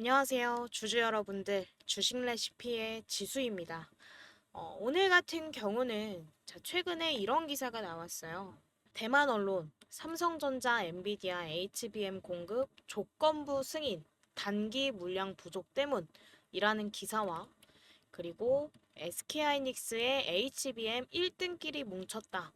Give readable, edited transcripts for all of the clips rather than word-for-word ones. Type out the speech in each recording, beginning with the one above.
안녕하세요. 주주 여러분들. 주식 레시피의 지수입니다. 오늘 같은 경우는 최근에 이런 기사가 나왔어요. 대만 언론, 삼성전자, 엔비디아, HBM 공급 조건부 승인, 단기 물량 부족 때문이라는 기사와 그리고 SK하이닉스의 HBM 1등끼리 뭉쳤다.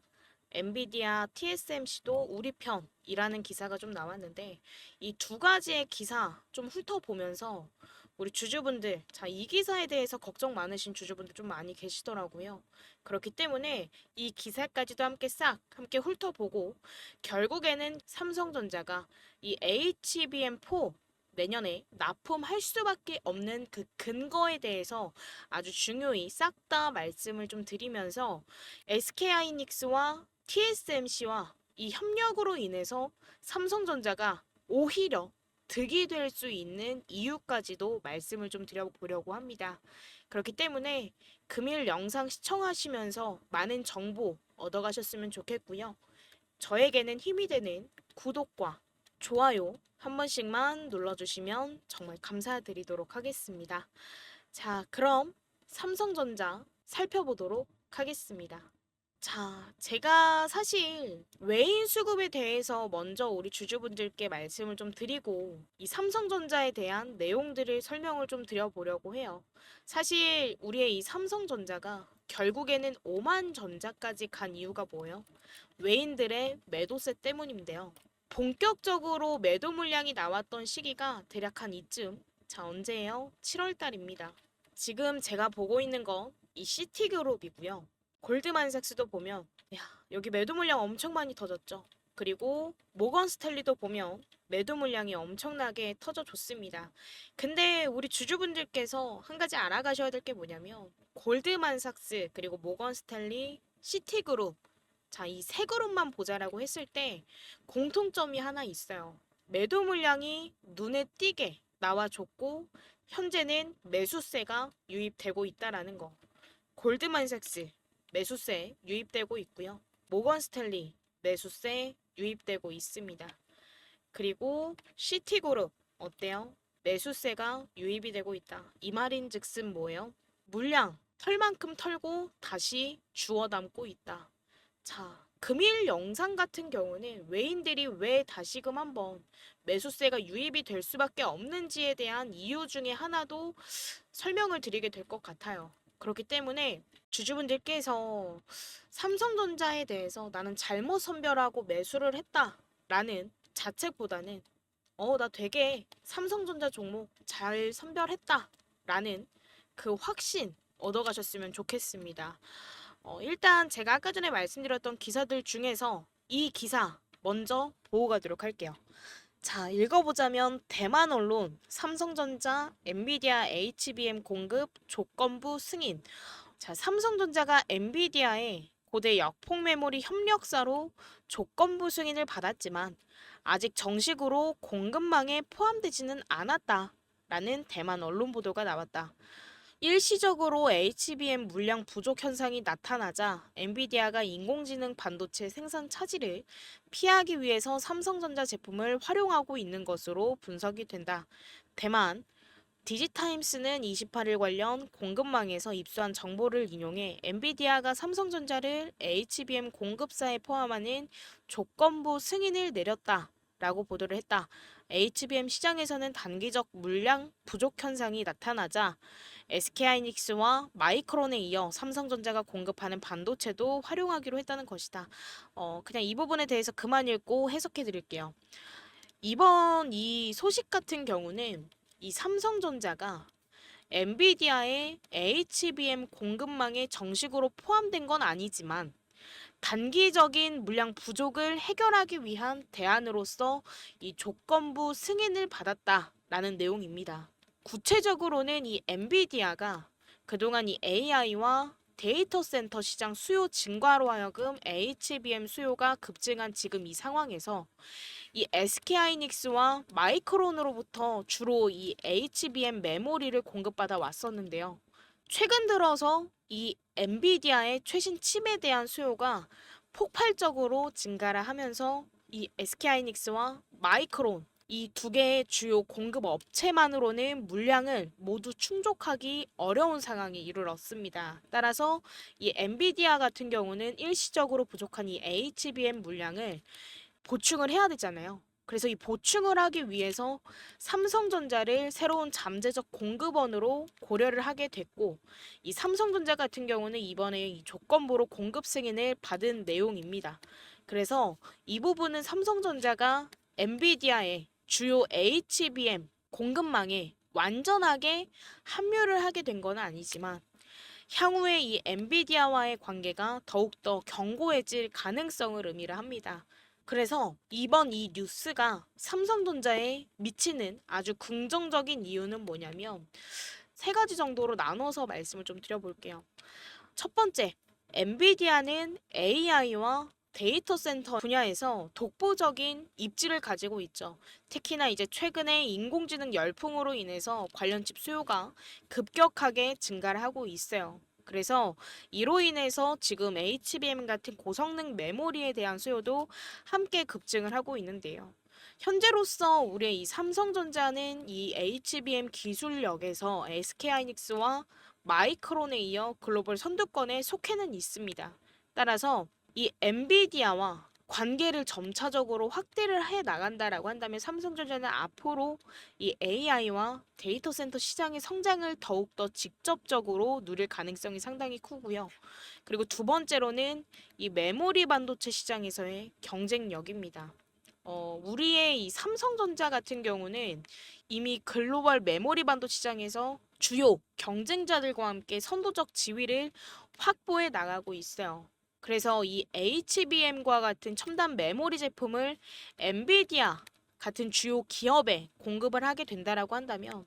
엔비디아 TSMC도 우리 편이라는 기사가 좀 나왔는데 이 두 가지의 기사 좀 훑어보면서 우리 주주분들, 이 기사에 대해서 걱정 많으신 주주분들 좀 많이 계시더라고요. 그렇기 때문에 이 기사까지도 함께 훑어보고 결국에는 삼성전자가 이 HBM4 내년에 납품할 수밖에 없는 그 근거에 대해서 아주 중요히 싹 다 말씀을 좀 드리면서 SK하이닉스와 TSMC와 이 협력으로 인해서 삼성전자가 오히려 득이 될 수 있는 이유까지도 말씀을 좀 드려보려고 합니다. 그렇기 때문에 금일 영상 시청하시면서 많은 정보 얻어가셨으면 좋겠고요. 저에게는 힘이 되는 구독과 좋아요 한 번씩만 눌러주시면 정말 감사드리도록 하겠습니다. 자, 그럼 삼성전자 살펴보도록 하겠습니다. 자, 제가 사실 외인 수급에 대해서 먼저 우리 주주분들께 말씀을 좀 드리고 이 삼성전자에 대한 내용들을 설명을 좀 드려보려고 해요. 사실 우리의 이 삼성전자가 결국에는 5만 전자까지 간 이유가 뭐예요? 외인들의 매도세 때문인데요. 본격적으로 매도 물량이 나왔던 시기가 대략 한 이쯤. 자, 언제예요? 7월 달입니다. 지금 제가 보고 있는 건 이 시티그룹이고요. 골드만삭스도 보면 여기 매도 물량 엄청 많이 터졌죠. 그리고 모건 스탠리도 보면 매도 물량이 엄청나게 터져줬습니다. 근데 우리 주주분들께서 한 가지 알아가셔야 될 게 뭐냐면 골드만삭스 그리고 모건 스탠리, 시티그룹 이 세 그룹만 보자라고 했을 때 공통점이 하나 있어요. 매도 물량이 눈에 띄게 나와줬고 현재는 매수세가 유입되고 있다라는 거. 골드만삭스 매수세 유입되고 있고요. 모건 스탠리 매수세 유입되고 있습니다. 그리고 시티그룹 어때요? 매수세가 유입이 되고 있다. 이 말인즉슨 뭐예요? 물량 털만큼 털고 다시 주워 담고 있다. 자, 금일 영상 같은 경우는 외인들이 왜 다시금 한번 매수세가 유입이 될 수밖에 없는지에 대한 이유 중에 하나도 설명을 드리게 될 것 같아요. 그렇기 때문에 주주분들께서 삼성전자에 대해서 나는 잘못 선별하고 매수를 했다라는 자책보다는 나 되게 삼성전자 종목 잘 선별했다라는 그 확신 얻어가셨으면 좋겠습니다. 일단 제가 아까 전에 말씀드렸던 기사들 중에서 이 기사 먼저 보고 가도록 할게요. 자, 읽어보자면 대만 언론 삼성전자 엔비디아 HBM 공급 조건부 승인. 자, 삼성전자가 엔비디아의 고대 역폭 메모리 협력사로 조건부 승인을 받았지만 아직 정식으로 공급망에 포함되지는 않았다라는 대만 언론 보도가 나왔다. 일시적으로 HBM 물량 부족 현상이 나타나자 엔비디아가 인공지능 반도체 생산 차질을 피하기 위해서 삼성전자 제품을 활용하고 있는 것으로 분석이 된다. 대만 디지타임스는 28일 관련 공급망에서 입수한 정보를 인용해 엔비디아가 삼성전자를 HBM 공급사에 포함하는 조건부 승인을 내렸다라고 보도를 했다. HBM 시장에서는 단기적 물량 부족 현상이 나타나자 SK하이닉스와 마이크론에 이어 삼성전자가 공급하는 반도체도 활용하기로 했다는 것이다. 그냥 이 부분에 대해서 그만 읽고 해석해 드릴게요. 이번 이 소식 같은 경우는 이 삼성전자가 엔비디아의 HBM 공급망에 정식으로 포함된 건 아니지만 단기적인 물량 부족을 해결하기 위한 대안으로서 이 조건부 승인을 받았다라는 내용입니다. 구체적으로는 이 엔비디아가 그동안 이 AI와 데이터 센터 시장 수요 증가로 하여금 HBM 수요가 급증한 지금 이 상황에서 이 SK하이닉스와 마이크론으로부터 주로 이 HBM 메모리를 공급받아 왔었는데요. 최근 들어서 이 엔비디아의 최신 칩에 대한 수요가 폭발적으로 증가를 하면서 이 SK하이닉스와 마이크론 이 두 개의 주요 공급 업체만으로는 물량을 모두 충족하기 어려운 상황에 이르렀습니다. 따라서 이 엔비디아 같은 경우는 일시적으로 부족한 이 HBM 물량을 보충을 해야 되잖아요. 그래서 이 보충을 하기 위해서 삼성전자를 새로운 잠재적 공급원으로 고려를 하게 됐고, 이 삼성전자 같은 경우는 이번에 이 조건부로 공급 승인을 받은 내용입니다. 그래서 이 부분은 삼성전자가 엔비디아의 주요 HBM 공급망에 완전하게 합류를 하게 된 건 아니지만 향후에 이 엔비디아와의 관계가 더욱더 견고해질 가능성을 의미를 합니다. 그래서 이번 이 뉴스가 삼성전자에 미치는 아주 긍정적인 이유는 뭐냐면 세 가지 정도로 나눠서 말씀을 좀 드려볼게요. 첫 번째, 엔비디아는 AI와 데이터 센터 분야에서 독보적인 입지를 가지고 있죠. 특히나 이제 최근에 인공지능 열풍으로 인해서 관련 칩 수요가 급격하게 증가를 하고 있어요. 그래서 이로 인해서 지금 HBM 같은 고성능 메모리에 대한 수요도 함께 급증을 하고 있는데요. 현재로서 우리의 이 삼성전자는 이 HBM 기술력에서 SK하이닉스와 마이크론에 이어 글로벌 선두권에 속해는 있습니다. 따라서 이 엔비디아와 관계를 점차적으로 확대를 해 나간다라고 한다면 삼성전자는 앞으로 이 AI와 데이터 센터 시장의 성장을 더욱더 직접적으로 누릴 가능성이 상당히 크고요. 그리고 두 번째로는 이 메모리 반도체 시장에서의 경쟁력입니다. 우리의 이 삼성전자 같은 경우는 이미 글로벌 메모리 반도 시장에서 주요 경쟁자들과 함께 선도적 지위를 확보해 나가고 있어요. 그래서 이 HBM과 같은 첨단 메모리 제품을 엔비디아 같은 주요 기업에 공급을 하게 된다라고 한다면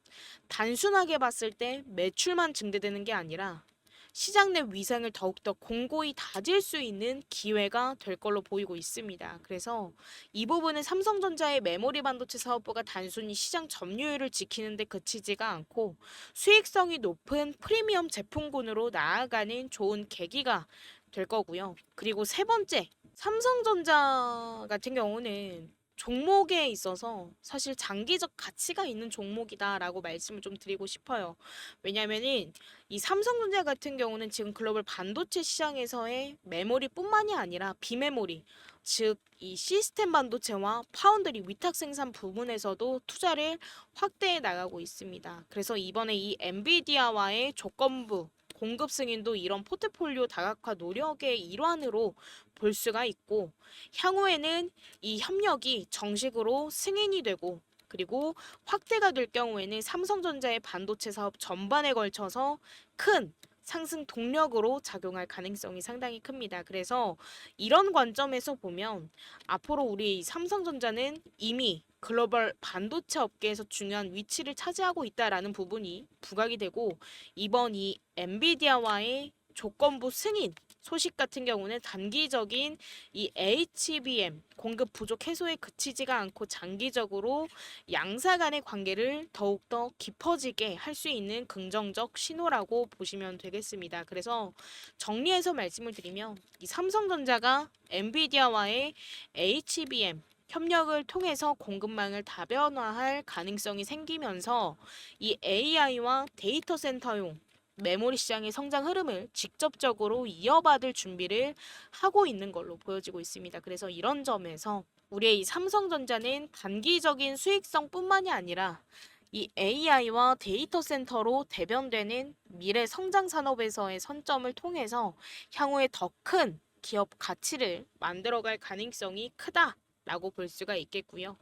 단순하게 봤을 때 매출만 증대되는 게 아니라 시장 내 위상을 더욱더 공고히 다질 수 있는 기회가 될 걸로 보이고 있습니다. 그래서 이 부분은 삼성전자의 메모리 반도체 사업부가 단순히 시장 점유율을 지키는 데 그치지가 않고 수익성이 높은 프리미엄 제품군으로 나아가는 좋은 계기가 될 거고요. 그리고 세 번째, 삼성전자 같은 경우는 종목에 있어서 사실 장기적 가치가 있는 종목이다라고 말씀을 좀 드리고 싶어요. 왜냐면은 이 삼성전자 같은 경우는 지금 글로벌 반도체 시장에서의 메모리뿐만이 아니라 비메모리, 즉 이 시스템 반도체와 파운드리 위탁 생산 부분에서도 투자를 확대해 나가고 있습니다. 그래서 이번에 이 엔비디아와의 조건부 공급 승인도 이런 포트폴리오 다각화 노력의 일환으로 볼 수가 있고, 향후에는 이 협력이 정식으로 승인이 되고 그리고 확대가 될 경우에는 삼성전자의 반도체 사업 전반에 걸쳐서 큰 상승 동력으로 작용할 가능성이 상당히 큽니다. 그래서 이런 관점에서 보면 앞으로 우리 삼성전자는 이미 글로벌 반도체 업계에서 중요한 위치를 차지하고 있다라는 부분이 부각이 되고, 이번 이 엔비디아와의 조건부 승인 소식 같은 경우는 단기적인 이 HBM 공급 부족 해소에 그치지가 않고 장기적으로 양사 간의 관계를 더욱더 깊어지게 할 수 있는 긍정적 신호라고 보시면 되겠습니다. 그래서 정리해서 말씀을 드리면 이 삼성전자가 엔비디아와의 HBM 협력을 통해서 공급망을 다변화할 가능성이 생기면서 이 AI와 데이터 센터용 메모리 시장의 성장 흐름을 직접적으로 이어받을 준비를 하고 있는 걸로 보여지고 있습니다. 그래서 이런 점에서 우리의 이 삼성전자는 단기적인 수익성뿐만이 아니라 이 AI와 데이터 센터로 대변되는 미래 성장 산업에서의 선점을 통해서 향후에 더 큰 기업 가치를 만들어갈 가능성이 크다라고 볼 수가 있겠고요.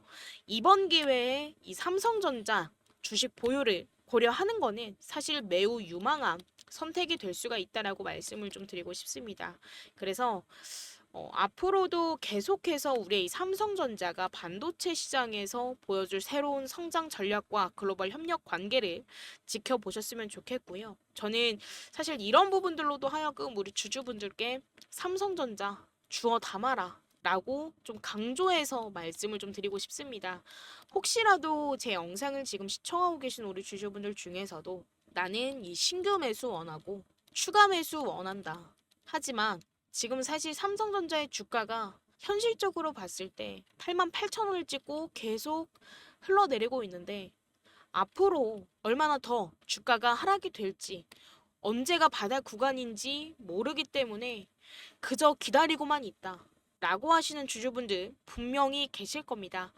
이번 기회에 이 삼성전자 주식 보유를 고려하는 거는 사실 매우 유망한 선택이 될 수가 있다라고 말씀을 좀 드리고 싶습니다. 그래서 앞으로도 계속해서 우리의 이 삼성전자가 반도체 시장에서 보여줄 새로운 성장 전략과 글로벌 협력 관계를 지켜보셨으면 좋겠고요. 저는 사실 이런 부분들로도 하여금 우리 주주분들께 삼성전자 주워 담아라 라고 좀 강조해서 말씀을 좀 드리고 싶습니다. 혹시라도 제 영상을 지금 시청하고 계신 우리 주주분들 중에서도 나는 이 신규 매수 원하고 추가 매수 원한다. 하지만 지금 사실 삼성전자의 주가가 현실적으로 봤을 때 88,000원을 찍고 계속 흘러내리고 있는데 앞으로 얼마나 더 주가가 하락이 될지 언제가 바닥 구간인지 모르기 때문에 그저 기다리고만 있다 라고 하시는 주주분들 분명히 계실 겁니다.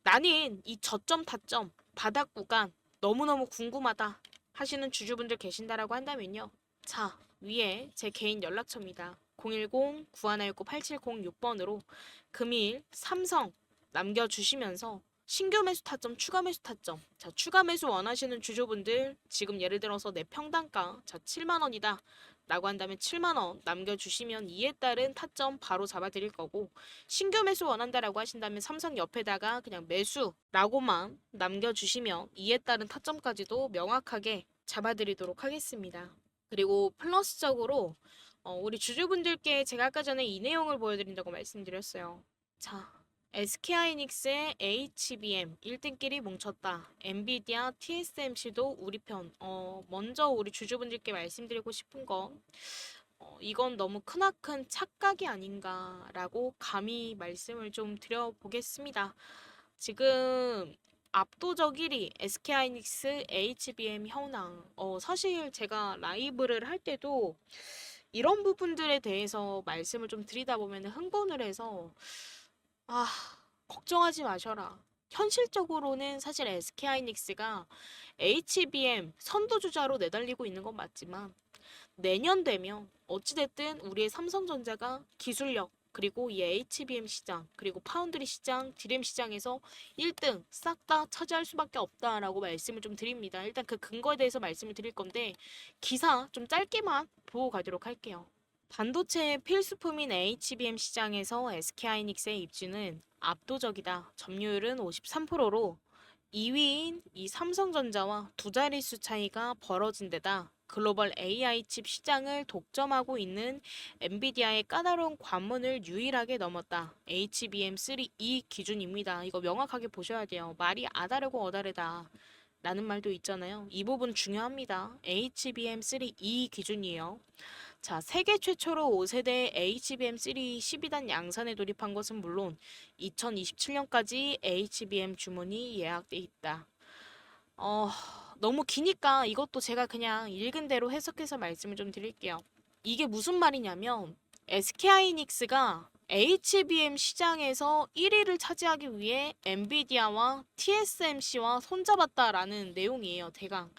나는 이 저점 타점 바닥 구간 너무너무 궁금하다 하시는 주주분들 계신다라고 한다면요. 자, 위에 제 개인 연락처입니다. 010-9119-8706번으로 금일 삼성 남겨주시면서 신규 매수 타점, 추가 매수 타점. 자, 추가 매수 원하시는 주주분들 지금 예를 들어서 내 평단가 자 7만 원이다 라고 한다면 7만 원 남겨주시면 이에 따른 타점 바로 잡아드릴 거고, 신규 매수 원한다라고 하신다면 삼성 옆에다가 그냥 매수라고만 남겨주시면 이에 따른 타점까지도 명확하게 잡아드리도록 하겠습니다. 그리고 플러스적으로 우리 주주분들께 제가 아까 전에 이 내용을 보여드린다고 말씀드렸어요. 자, SK하이닉스의 HBM 1등끼리 뭉쳤다. 엔비디아, TSMC도 우리 편. 먼저 우리 주주분들께 말씀드리고 싶은 건 이건 너무 크나큰 착각이 아닌가라고 감히 말씀을 좀 드려보겠습니다. 지금 압도적 1위 SK하이닉스 HBM 현황. 사실 제가 라이브를 할 때도 이런 부분들에 대해서 말씀을 좀 드리다 보면 흥분을 해서 아, 걱정하지 마셔라. 현실적으로는 사실 SK하이닉스가 HBM 선두주자로 내달리고 있는 건 맞지만 내년 되면 어찌됐든 우리의 삼성전자가 기술력 그리고 이 HBM 시장 그리고 파운드리 시장, 디램 시장에서 1등 싹 다 차지할 수밖에 없다라고 말씀을 좀 드립니다. 일단 그 근거에 대해서 말씀을 드릴 건데 기사 좀 짧게만 보고 가도록 할게요. 반도체의 필수품인 HBM 시장에서 SK하이닉스의 입지는 압도적이다. 점유율은 53%로 2위인 이 삼성전자와 두 자릿수 차이가 벌어진 데다 글로벌 AI 칩 시장을 독점하고 있는 엔비디아의 까다로운 관문을 유일하게 넘었다. HBM3E 기준입니다. 이거 명확하게 보셔야 돼요. 말이 아다르고 어다르다 라는 말도 있잖아요. 이 부분 중요합니다. HBM3E 기준이에요. 자, 세계 최초로 5세대 HBM3 12단 양산에 돌입한 것은 물론 2027년까지 HBM 주문이 예약돼 있다. 어, 너무 기니까 이것도 제가 그냥 읽은 대로 해석해서 말씀을 좀 드릴게요. 이게 무슨 말이냐면 SK하이닉스가 HBM 시장에서 1위를 차지하기 위해 엔비디아와 TSMC와 손잡았다라는 내용이에요, 대강.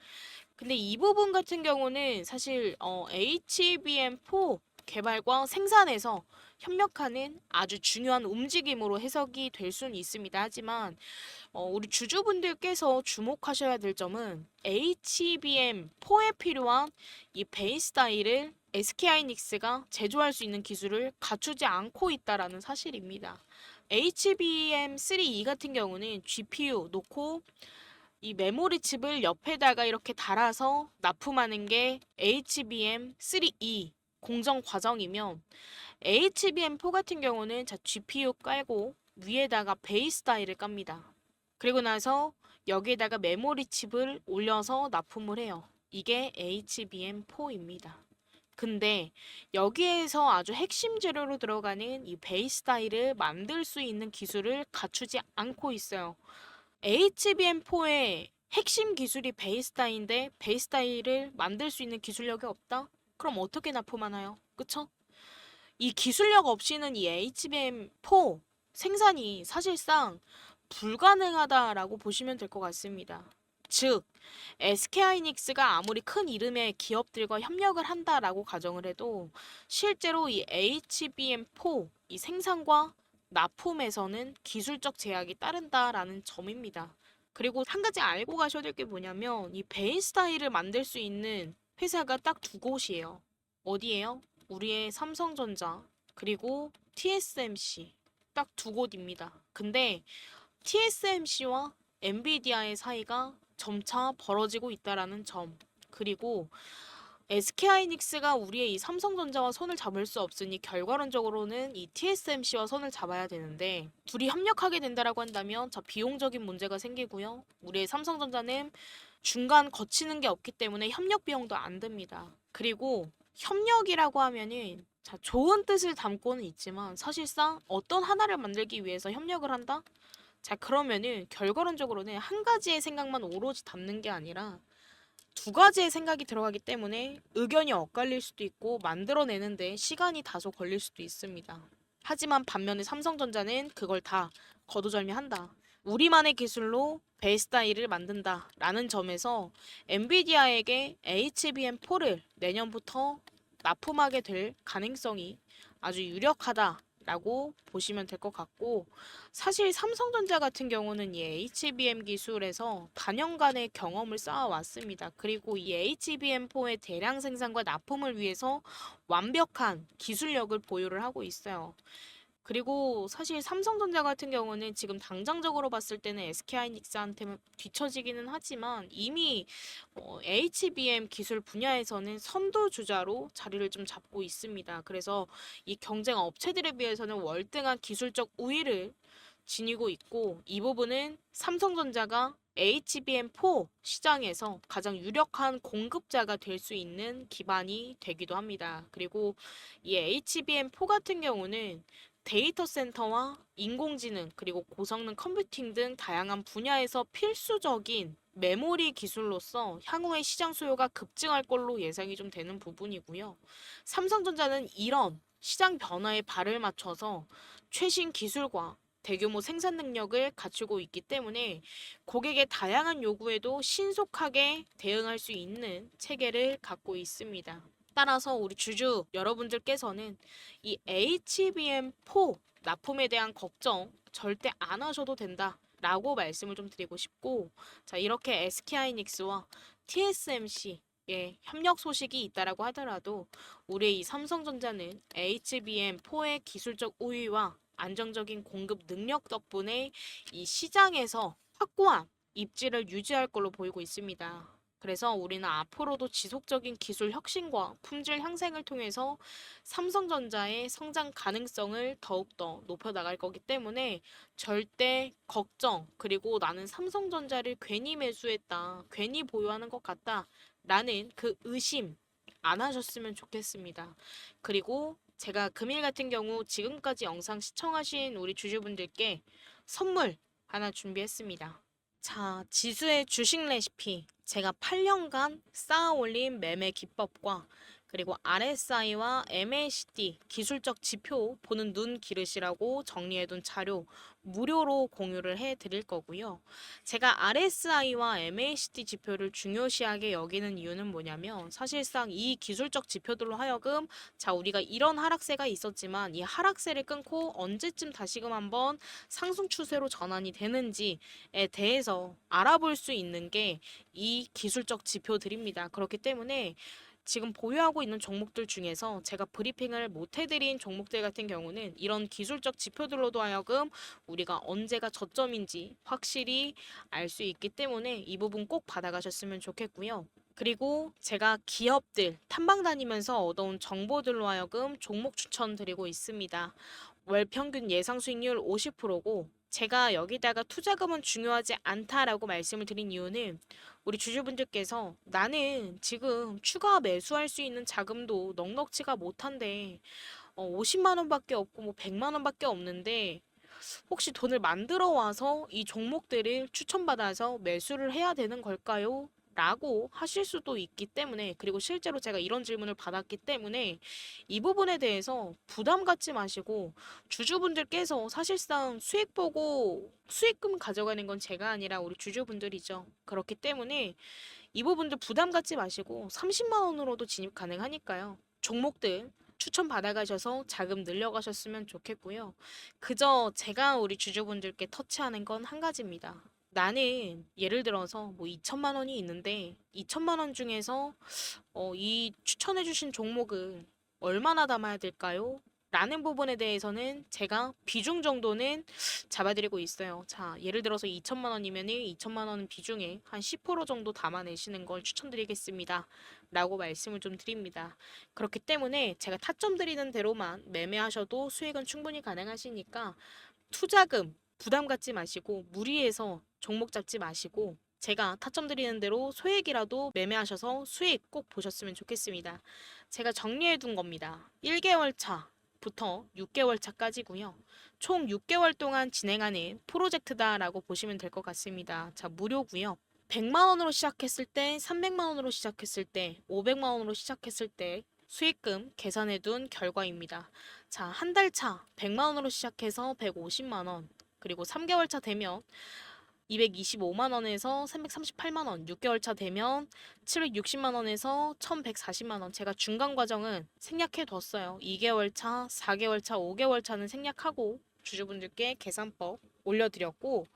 근데 이 부분 같은 경우는 사실 HBM4 개발과 생산에서 협력하는 아주 중요한 움직임으로 해석이 될 수는 있습니다. 하지만 우리 주주분들께서 주목하셔야 될 점은 HBM4에 필요한 이 베이스 타일을 SK하이닉스가 제조할 수 있는 기술을 갖추지 않고 있다라는 사실입니다. HBM3E 같은 경우는 GPU 놓고 이 메모리 칩을 옆에다가 이렇게 달아서 납품하는 게 HBM3E 공정 과정이면 HBM4 같은 경우는 자 GPU 깔고 위에다가 베이스 타일을 깝니다. 그리고 나서 여기에다가 메모리 칩을 올려서 납품을 해요. 이게 HBM4입니다. 근데 여기에서 아주 핵심 재료로 들어가는 이 베이스 타일을 만들 수 있는 기술을 갖추지 않고 있어요. HBM4의 핵심 기술이 베이스타일인데 베이스타일을 만들 수 있는 기술력이 없다? 그럼 어떻게 납품하나요? 그쵸? 이 기술력 없이는 이 HBM4 생산이 사실상 불가능하다라고 보시면 될 것 같습니다. 즉, SK하이닉스가 아무리 큰 이름의 기업들과 협력을 한다라고 가정을 해도 실제로 이 HBM4 이 생산과 납품에서는 기술적 제약이 따른다라는 점입니다. 그리고 한 가지 알고 가셔야 될 게 뭐냐면 이 베이스 타일을 만들 수 있는 회사가 딱 두 곳이에요. 어디예요? 우리의 삼성전자 그리고 TSMC 딱 두 곳입니다. 근데 TSMC와 엔비디아의 사이가 점차 벌어지고 있다라는 점. 그리고 SK하이닉스가 우리의 이 삼성전자와 손을 잡을 수 없으니 결과론적으로는 이 TSMC와 손을 잡아야 되는데 둘이 협력하게 된다라고 한다면 자 비용적인 문제가 생기고요. 우리의 삼성전자는 중간 거치는 게 없기 때문에 협력 비용도 안 듭니다. 그리고 협력이라고 하면은 자 좋은 뜻을 담고는 있지만 사실상 어떤 하나를 만들기 위해서 협력을 한다? 자, 그러면은 결과론적으로는 한 가지의 생각만 오로지 담는 게 아니라 두 가지의 생각이 들어가기 때문에 의견이 엇갈릴 수도 있고 만들어내는데 시간이 다소 걸릴 수도 있습니다. 하지만 반면에 삼성전자는 그걸 다 거두절미한다. 우리만의 기술로 베이스타일을 만든다 라는 점에서 엔비디아에게 HBM4를 내년부터 납품하게 될 가능성이 아주 유력하다 라고 보시면 될 것 같고, 사실 삼성전자 같은 경우는 이 HBM 기술에서 단연간의 경험을 쌓아왔습니다. 그리고 이 HBM4의 대량 생산과 납품을 위해서 완벽한 기술력을 보유를 하고 있어요. 그리고 사실 삼성전자 같은 경우는 지금 당장적으로 봤을 때는 SK하이닉스한테 뒤처지기는 하지만 이미 HBM 기술 분야에서는 선두주자로 자리를 좀 잡고 있습니다. 그래서 이 경쟁 업체들에 비해서는 월등한 기술적 우위를 지니고 있고, 이 부분은 삼성전자가 HBM4 시장에서 가장 유력한 공급자가 될 수 있는 기반이 되기도 합니다. 그리고 이 HBM4 같은 경우는 데이터 센터와 인공지능 그리고 고성능 컴퓨팅 등 다양한 분야에서 필수적인 메모리 기술로서 향후에 시장 수요가 급증할 걸로 예상이 좀 되는 부분이고요. 삼성전자는 이런 시장 변화에 발을 맞춰서 최신 기술과 대규모 생산 능력을 갖추고 있기 때문에 고객의 다양한 요구에도 신속하게 대응할 수 있는 체계를 갖고 있습니다. 따라서 우리 주주 여러분들께서는 이 HBM4 납품에 대한 걱정 절대 안 하셔도 된다 라고 말씀을 좀 드리고 싶고, 자, 이렇게 SK하이닉스와 TSMC 협력 소식이 있다라고 하더라도 우리 이 삼성전자는 HBM4의 기술적 우위와 안정적인 공급 능력 덕분에 이 시장에서 확고한 입지를 유지할 걸로 보이고 있습니다. 그래서 우리는 앞으로도 지속적인 기술 혁신과 품질 향상을 통해서 삼성전자의 성장 가능성을 더욱더 높여나갈 거기 때문에 절대 걱정, 그리고 나는 삼성전자를 괜히 매수했다, 괜히 보유하는 것 같다 라는 그 의심 안 하셨으면 좋겠습니다. 그리고 제가 금일 같은 경우 지금까지 영상 시청하신 우리 주주분들께 선물 하나 준비했습니다. 자, 지수의 주식 레시피. 제가 8년간 쌓아 올린 매매 기법과 그리고 RSI와 MACD 기술적 지표 보는 눈 기르시라고 정리해둔 자료 무료로 공유를 해 드릴 거고요. 제가 RSI와 MACD 지표를 중요시하게 여기는 이유는 뭐냐면, 사실상 이 기술적 지표들로 하여금 자, 우리가 이런 하락세가 있었지만 이 하락세를 끊고 언제쯤 다시금 한번 상승 추세로 전환이 되는지에 대해서 알아볼 수 있는 게 이 기술적 지표들입니다. 그렇기 때문에 지금 보유하고 있는 종목들 중에서 제가 브리핑을 못 해드린 종목들 같은 경우는 이런 기술적 지표들로도 하여금 우리가 언제가 저점인지 확실히 알 수 있기 때문에 이 부분 꼭 받아가셨으면 좋겠고요. 그리고 제가 기업들 탐방 다니면서 얻어온 정보들로 하여금 종목 추천드리고 있습니다. 월 평균 예상 수익률 50%고, 제가 여기다가 투자금은 중요하지 않다라고 말씀을 드린 이유는 우리 주주분들께서 나는 지금 추가 매수할 수 있는 자금도 넉넉지가 못한데 50만 원밖에 없고 뭐 100만 원밖에 없는데 혹시 돈을 만들어 와서 이 종목들을 추천받아서 매수를 해야 되는 걸까요? 라고 하실 수도 있기 때문에, 그리고 실제로 제가 이런 질문을 받았기 때문에 이 부분에 대해서 부담 갖지 마시고, 주주분들께서 사실상 수익 보고 수익금 가져가는 건 제가 아니라 우리 주주분들이죠. 그렇기 때문에 이 부분들 부담 갖지 마시고 30만 원으로도 진입 가능하니까요. 종목들 추천 받아가셔서 자금 늘려가셨으면 좋겠고요. 그저 제가 우리 주주분들께 터치하는 건 한 가지입니다. 나는 예를 들어서 뭐 2천만 원이 있는데 2천만 원 중에서 이 추천해주신 종목을 얼마나 담아야 될까요? 라는 부분에 대해서는 제가 비중 정도는 잡아드리고 있어요. 자, 예를 들어서 2천만 원이면 2천만 원 비중에 한 10% 정도 담아내시는 걸 추천드리겠습니다. 라고 말씀을 좀 드립니다. 그렇기 때문에 제가 타점 드리는 대로만 매매하셔도 수익은 충분히 가능하시니까 투자금 부담 갖지 마시고 무리해서 종목 잡지 마시고 제가 타점 드리는 대로 소액이라도 매매하셔서 수익 꼭 보셨으면 좋겠습니다. 제가 정리해 둔 겁니다. 1개월 차부터 6개월 차까지고요. 총 6개월 동안 진행하는 프로젝트다라고 보시면 될 것 같습니다. 자, 무료고요. 100만 원으로 시작했을 때, 300만 원으로 시작했을 때, 500만 원으로 시작했을 때 수익금 계산해 둔 결과입니다. 자, 한 달 차 100만 원으로 시작해서 150만 원, 그리고 3개월 차 되면 225만 원에서 338만 원, 6개월 차 되면 760만 원에서 1140만 원. 제가 중간 과정은 생략해 뒀어요. 2개월 차, 4개월 차, 5개월 차는 생략하고 주주분들께 계산법 올려드렸고,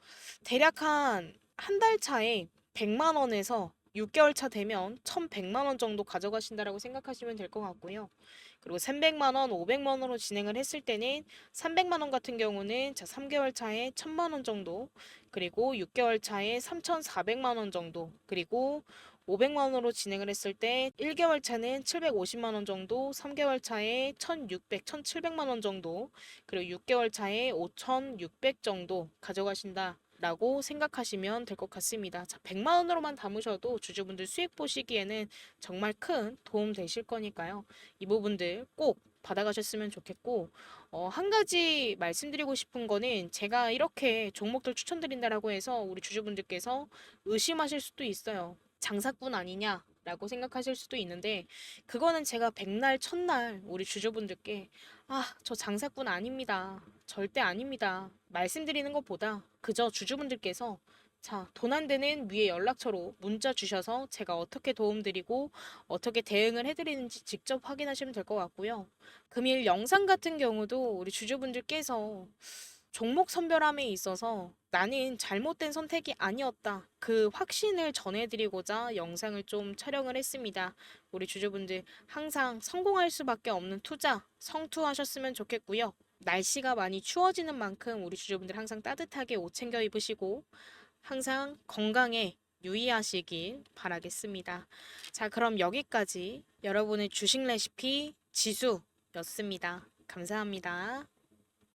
대략 한 달 차에 100만 원에서 6개월 차 되면 1100만 원 정도 가져가신다라고 생각하시면 될 것 같고요. 그리고 300만 원, 500만 원으로 진행을 했을 때는 300만 원 같은 경우는 자 3개월 차에 1000만 원 정도, 그리고 6개월 차에 3,400만 원 정도, 그리고 500만 원으로 진행을 했을 때 1개월 차는 750만 원 정도, 3개월 차에 1,600, 1,700만 원 정도, 그리고 6개월 차에 5,600 정도 가져가신다 라고 생각하시면 될 것 같습니다. 자, 100만 원으로만 담으셔도 주주분들 수익 보시기에는 정말 큰 도움 되실 거니까요. 이 부분들 꼭 받아가셨으면 좋겠고, 한 가지 말씀드리고 싶은 거는 제가 이렇게 종목들 추천드린다라고 해서 우리 주주분들께서 의심하실 수도 있어요. 장사꾼 아니냐? 라고 생각하실 수도 있는데, 그거는 제가 백날 첫날 우리 주주분들께 저 장사꾼 아닙니다. 절대 아닙니다. 말씀드리는 것보다 그저 주주분들께서 자, 돈 안 되는 위에 연락처로 문자 주셔서 제가 어떻게 도움드리고 어떻게 대응을 해드리는지 직접 확인하시면 될 것 같고요. 금일 영상 같은 경우도 우리 주주분들께서 종목 선별함에 있어서 나는 잘못된 선택이 아니었다. 그 확신을 전해드리고자 영상을 좀 촬영을 했습니다. 우리 주주분들 항상 성공할 수밖에 없는 투자, 성투하셨으면 좋겠고요. 날씨가 많이 추워지는 만큼 우리 주주분들 항상 따뜻하게 옷 챙겨 입으시고 항상 건강에 유의하시길 바라겠습니다. 자, 그럼 여기까지 여러분의 주식 레시피 지수였습니다. 감사합니다.